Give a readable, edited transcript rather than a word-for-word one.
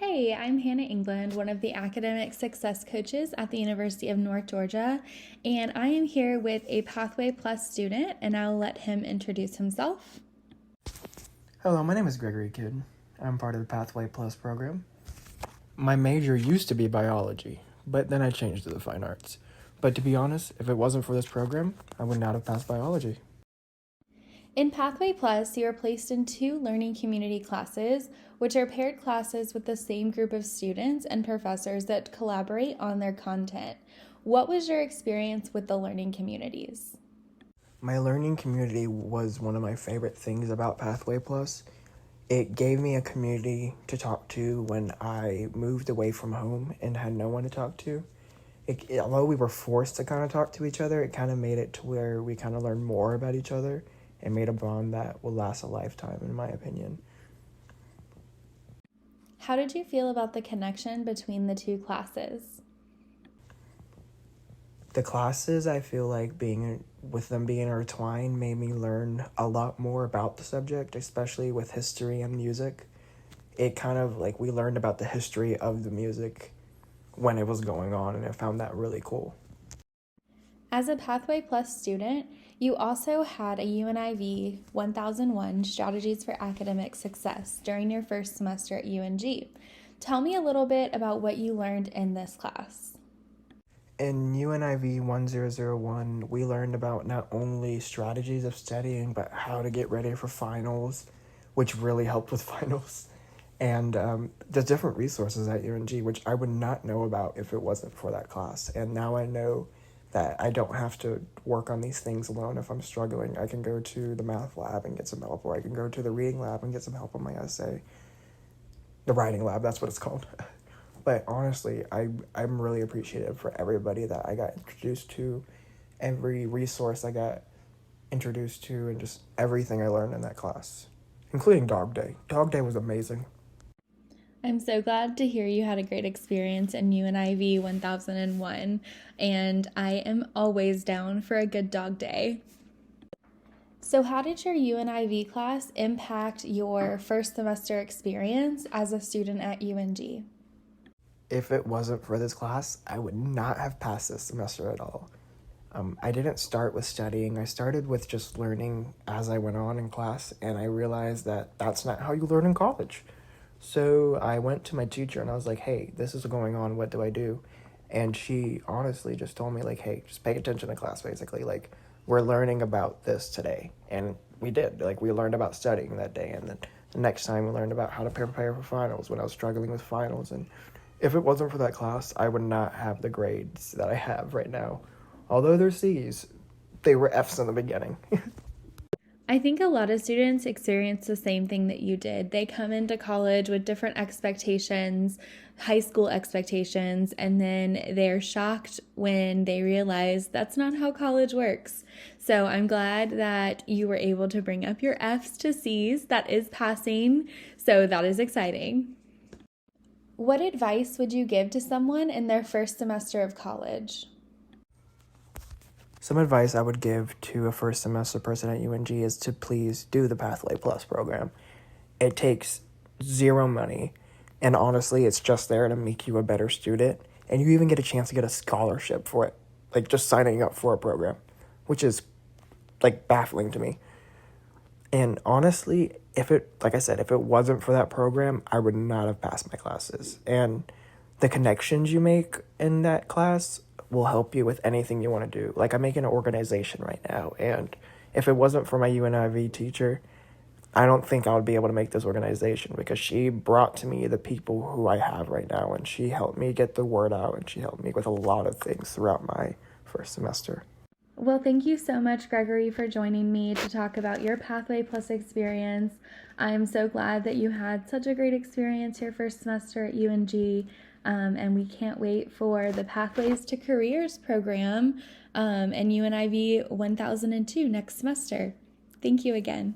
Hey, I'm Hannah England, one of the academic success coaches at the University of North Georgia, and I am here with a Pathway Plus student, and I'll let him introduce himself. Hello, my name is Gregory Kidd. I'm part of the Pathway Plus program. My major used to be biology, but then I changed to the fine arts. But to be honest, if it wasn't for this program, I would not have passed biology. In Pathway Plus, you are placed in two learning community classes, which are paired classes with the same group of students and professors that collaborate on their content. What was your experience with the learning communities? My learning community was one of my favorite things about Pathway Plus. It gave me a community to talk to when I moved away from home and had no one to talk to. Although we were forced to kind of talk to each other, it kind of made it to where we kind of learned more about each other and made a bond that will last a lifetime, in my opinion. How did you feel about the connection between the two classes? The classes, I feel like with them being intertwined made me learn a lot more about the subject, especially with history and music. It kind of like we learned about the history of the music when it was going on, and I found that really cool. As a Pathway Plus student, you also had a UNIV 1001 Strategies for Academic Success during your first semester at UNG. Tell me a little bit about what you learned in this class. In UNIV 1001, we learned about not only strategies of studying, but how to get ready for finals, which really helped with finals, and the different resources at UNG, which I would not know about if it wasn't for that class. And now I know that I don't have to work on these things alone. If I'm struggling, I can go to the math lab and get some help, or I can go to the reading lab and get some help on my essay. The writing lab, that's what it's called. But honestly, I'm really appreciative for everybody that I got introduced to, every resource I got introduced to, and just everything I learned in that class, including Dog Day. Dog Day was amazing. I'm so glad to hear you had a great experience in UNIV 1001, and I am always down for a good dog day. So, how did your UNIV class impact your first semester experience as a student at UNG? If it wasn't for this class, I would not have passed this semester at all. I didn't start with studying. I started with just learning as I went on in class, and I realized that that's not how you learn in college. So I went to my teacher and I was like, hey, this is going on. What do I do? And she honestly just told me, like, hey, just pay attention to class, basically. Like, we're learning about this today. And we did. Like, we learned about studying that day. And then the next time we learned about how to prepare for finals when I was struggling with finals. And if it wasn't for that class, I would not have the grades that I have right now. Although they're C's, they were F's in the beginning. I think a lot of students experience the same thing that you did. They come into college with different expectations, high school expectations, and then they're shocked when they realize that's not how college works. So I'm glad that you were able to bring up your F's to C's. That is passing, so that is exciting. What advice would you give to someone in their first semester of college? Some advice I would give to a first semester person at UNG is to please do the Pathway Plus program. It takes zero money, and honestly, it's just there to make you a better student, and you even get a chance to get a scholarship for it, like just signing up for a program, which is like baffling to me. And honestly, like I said, if it wasn't for that program, I would not have passed my classes. And the connections you make in that class will help you with anything you want to do. Like, I'm making an organization right now, and if it wasn't for my UNIV teacher, I don't think I would be able to make this organization, because she brought to me the people who I have right now, and she helped me get the word out, and she helped me with a lot of things throughout my first semester. Well, thank you so much, Gregory, for joining me to talk about your Pathway Plus experience. I'm so glad that you had such a great experience your first semester at UNG, and we can't wait for the Pathways to Careers program and UNIV 1002 next semester. Thank you again.